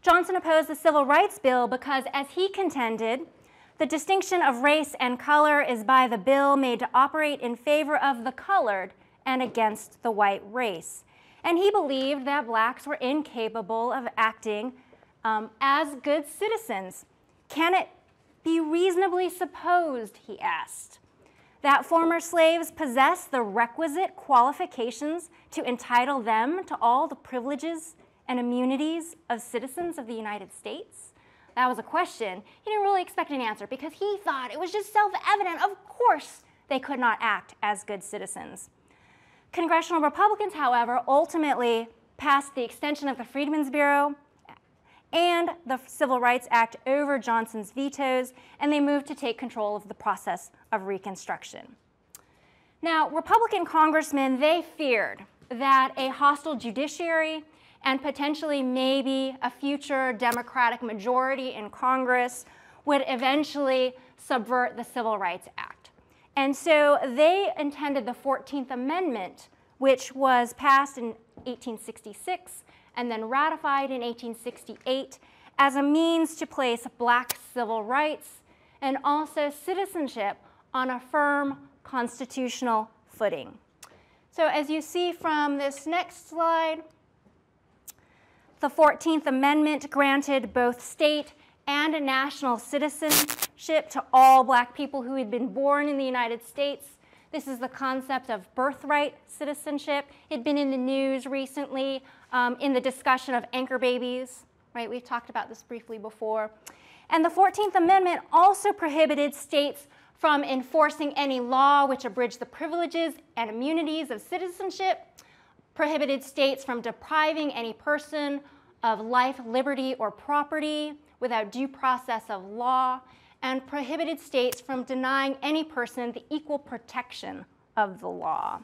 Johnson opposed the Civil Rights Bill because, as he contended, the distinction of race and color is by the bill made to operate in favor of the colored and against the white race. And he believed that blacks were incapable of acting as good citizens. Can it be reasonably supposed, he asked, that former slaves possess the requisite qualifications to entitle them to all the privileges and immunities of citizens of the United States? That was a question. He didn't really expect an answer because he thought it was just self-evident. Of course they could not act as good citizens. Congressional Republicans, however, ultimately passed the extension of the Freedmen's Bureau and the Civil Rights Act over Johnson's vetoes, and they moved to take control of the process of Reconstruction. Now, Republican congressmen, they feared that a hostile judiciary and potentially maybe a future Democratic majority in Congress would eventually subvert the Civil Rights Act. And so they intended the 14th Amendment, which was passed in 1866 and then ratified in 1868, as a means to place black civil rights and also citizenship on a firm constitutional footing. So as you see from this next slide, the 14th Amendment granted both state and national citizenship to all black people who had been born in the United States. This is the concept of birthright citizenship. It had been in the news recently in the discussion of anchor babies, right? We've talked about this briefly before. And the 14th Amendment also prohibited states from enforcing any law which abridged the privileges and immunities of citizenship, prohibited states from depriving any person of life, liberty, or property without due process of law, and prohibited states from denying any person the equal protection of the law.